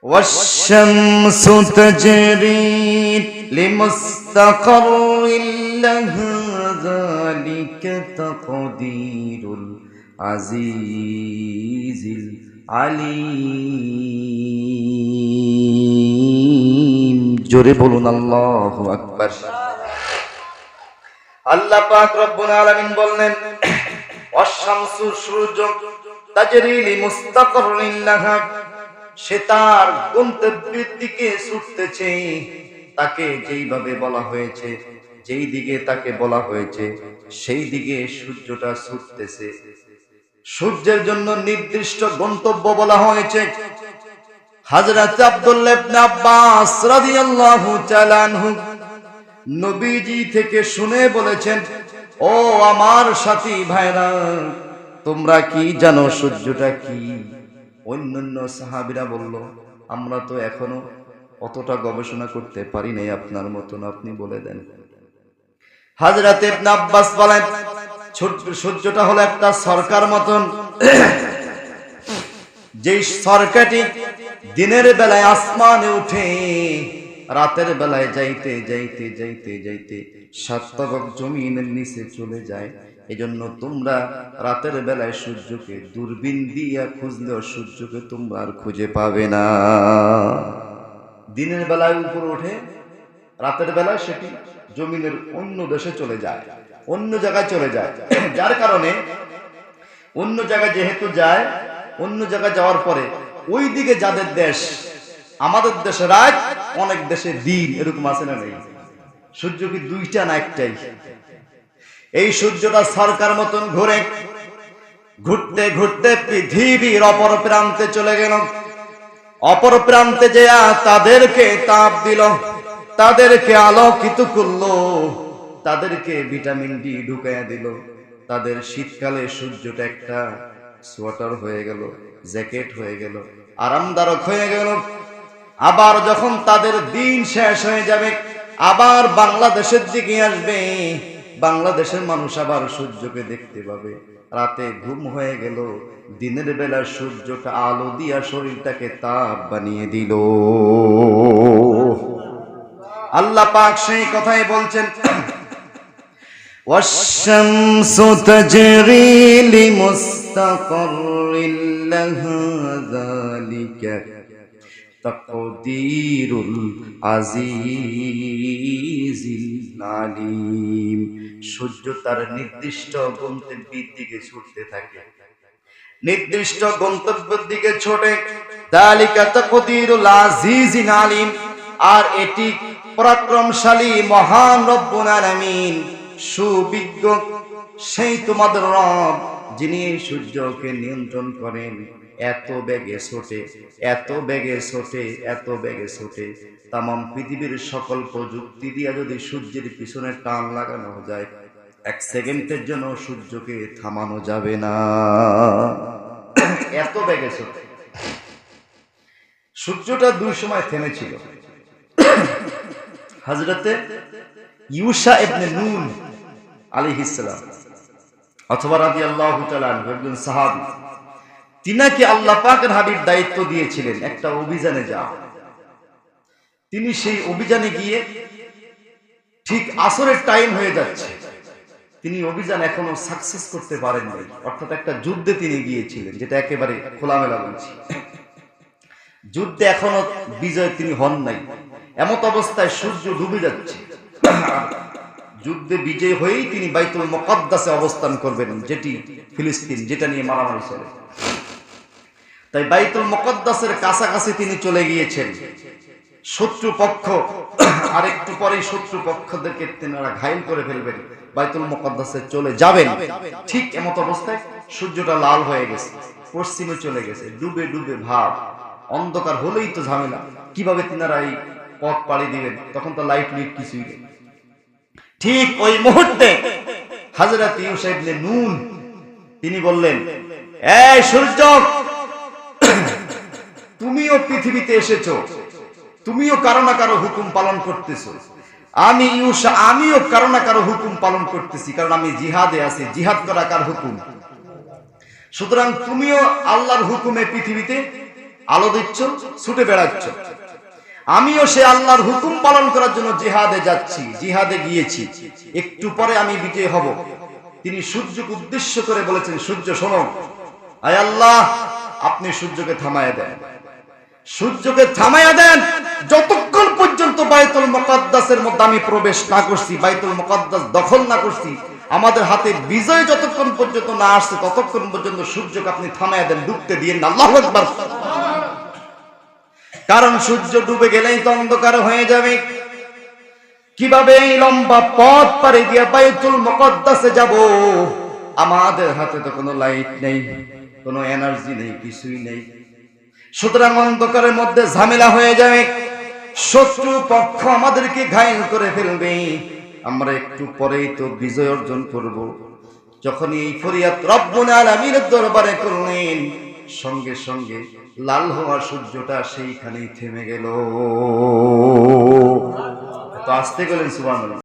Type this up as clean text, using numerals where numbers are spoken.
والشمس تجري لمستقر لها ذلك تقدير العزيز العليم জোরে বলুন আল্লাহু আকবার। আল্লাহ পাক রব্বুল আলামিন বললেন ওয়াশ-শামসু সূর্য তাজরি লিমুস্তাকাররিন লাহা, সে তার গন্তব্যের দিকে ছুটতেছে। তাকে যেইভাবে বলা হয়েছে, যেই দিকে তাকে বলা হয়েছে সেই দিকে সূর্যটা ছুটতেছে। সূর্যের জন্য নির্দিষ্ট গন্তব্য বলা হয়েছে। হযরত আব্দুল্লাহ ইবনে আব্বাস রাদিয়াল্লাহু তাআলা আনহু নবীজি থেকে শুনে বলেছেন, ও আমার সাথী ভাইরা, তোমরা কি জানো সূর্যটা কি? অন্যান্য সাহাবীরা বলল, আমরা তো এখনো অতটা গবেষণা করতে পারি নাই আপনার মতন, আপনি বলে দেন। হযরত ইবনে আব্বাস বলেন, সূর্যটা হলো একটা সরকার মতন, যেই সরকারটি দিনের বেলায় আসমানে উঠে, রাতের বেলায় যাইতে যাইতে যাইতে যাইতে 7 তবক জমিনের নিচে চলে যায়। এজন্য তোমরা রাতের বেলায় সূর্যকে দূরবীন দিয়া খুঁজলেও সূর্যকে তোমরা আর খুঁজে পাবে না। দিনের বেলায় উপরে ওঠে, রাতের বেলায় সেটি জমিনের অন্য দেশে চলে যায়, অন্য জায়গায় চলে যায়। যার কারণে অন্য জায়গায় যেহেতু যায়, অন্য জায়গায় যাওয়ার পরে ওই দিকে যাদের দেশ, আমাদের দেশে রাত, অনেক দেশে দিন, এরকম আছে না নেই? সূর্য কি দুইটা না একটাই? এই সূর্যটা সরকার মতন ঘুরে, ঘুরতে ঘুরতে পৃথিবীর অপর প্রান্তে চলে গেল। অপর প্রান্তে যেয়া তাদেরকে তাপ দিল, তাদেরকে আলোকিত করলো, তাদেরকে ভিটামিন ডি ঢুকাইয়া দিল। তাদের শীতকালে সূর্যটা একটা সোয়েটার হয়ে গেল, জ্যাকেট হয়ে গেল, আরামদায়ক হয়ে গেল। আবার যখন তাদের দিন শেষ হয়ে যাবে, আবার বাংলাদেশের দিকে আসবে, বাংলাদেশের মানুষ আবার সূর্যকে দেখতে পাবে। রাতে ঘুম হয়ে গেল, দিনের বেলা সূর্যটা আলো দিয়া শরীরটাকে তাপ বানিয়ে দিল। আল্লাহ পাক সেই কথাই বলছেন, ওয়াশ-শামসু তাজরি লিমুস্তাকাররিন লাহা যালিকা তাকদীরুল আজিজিল আলীম। সূর্য তার নির্দিষ্ট গন্তব্যের দিকে ছুটতে থাকে, নির্দিষ্ট গন্তব্যের দিকে ছোটে। যালিকা তাকদীরুল আজিজিল আলীম, আর এটি পরাক্রমশালী মহান রব্বুল আলামিন সুবিজ্ঞ, সেই তোমাদের রব যিনি এই সূর্যকে নিয়ন্ত্রণ করেন। এত বেগে ছোটে, এত বেগে ছোটে, এত বেগে ছোটে, তামাম পৃথিবীর সকল প্রযুক্তি দিয়া যদি সূর্যের পিছনে টান লাগানো যায়, 1 সেকেন্ডের জন্য সূর্যকে থামানো যাবে না, এত বেগে ছোটে। সূর্যটা 2 সময় থেমেছিল। হযরতে ইউশা ইবনে নুন আলাইহিস সালাম অথবা রাদিয়াল্লাহু তাআলা আনহু, একজন সাহাবী, তিনাকে আল্লাহ পাকের হাবিব দায়িত্ব দিয়েছিলেন একটা অভিযানে যাওয়া। তিনি সেই অভিযানে গিয়ে ঠিক আসরের টাইম হয়ে যাচ্ছে, তিনি অভিযান এখনো সাকসেস করতে পারেন নাই। অর্থাৎ একটা যুদ্ধে তিনি গিয়েছিলেন, যেটা একেবারে খোলামেলা বলছি, যুদ্ধে এখনো বিজয় তিনি হন নাই। এমত অবস্থায় সূর্য ডুবে যাচ্ছে, যুদ্ধে বিজয় হয়েই তিনি বাইতুল মুকাদ্দাসে অবস্থান করবেন, যেটি ফিলিস্তিন, যেটা নিয়ে মারামারি চলে। তাই বাইতুল মুকাদ্দাসের কাছাকাছি তিনি চলে গিয়েছেন। শত্রুপক্ষ আরেকটু পরেই শত্রুপক্ষদেরকে তেনারা ঘায়েল করে ফেলবেন, বাইতুল মুকাদ্দাসে চলে যাবেন। ঠিক এমত অবস্থায় সূর্যটা লাল হয়ে গেছে, পশ্চিমে চলে গেছে, ডুবে ডুবে ভাব। অন্ধকার হলেই তো ঝামেলা, কিভাবে তিনারা এই পথ পাড়ি দিবেন? তখন তো লাইট কিছুই নেই। ঠিক ওই মুহূর্তে হযরত ইউসা ইবনে নুন তিনি বললেন, এই সূর্য, তুমিও পৃথিবীতে এসেছো, তুমিও কারো না কারো হুকুম পালন করতেছো। আমি ইউসা, আমিও কারো না কারো হুকুম পালন করতেছি, কারণ আমি জিহাদে আছি। জিহাদ করা কার হুকুম? সুতরাং তুমিও আল্লাহর হুকুমে পৃথিবীতে আলো দিচ্ছ, ছুটে বেড়াচ্ছ। আমিও সে আল্লাহর হুকুম পালন করার জন্য জিহাদে যাচ্ছি, জিহাদে গিয়েছি, একটু পরে আমি বিজয় হব। তিনি সূর্যকে উদ্দেশ্য করে বলেছেন, সূর্য শোনো, আয় আল্লাহ আপনি সূর্যকে থামায় দেন, সূর্যকে থামায়া দেন, যতক্ষণ পর্যন্ত বাইতুল মুকাদ্দাসের মধ্যে আমি প্রবেশ না করছি, বাইতুল মুকাদ্দাস দখল না করছি, আমাদের হাতে বিজয় যতক্ষণ পর্যন্ত না আসছে, ততক্ষণ পর্যন্ত সূর্যকে আপনি থামায়া দেন, ডুবতে দিয়েন না। আল্লাহু আকবার। কারণ সূর্য ডুবে গেলেই তো অন্ধকার হয়ে যাবে। কিভাবে এই লম্বা পথ পাড়ি দিয়ে বাইতুল মুকাদ্দাসে যাব? আমাদের হাতে তো কোনো লাইট নেই, কোনো এনার্জি নেই, কিছুই নেই। সুতরাং অন্ধকারের মধ্যে ঝামেলা হয়ে যাবে, শত্রু পক্ষ আমাদেরকে ঘায়েল করে ফেলবে, আমরা একটু পরেই তো বিজয় অর্জন করব। যখন এই ফরিয়াদ রব্বুল আলামিনের দরবারে করলেন, সঙ্গে সঙ্গে লাল হওয়া সূর্যটা সেইখানেই থেমে গেল। তো আসতে গেলেন সুবহানাল্লাহ।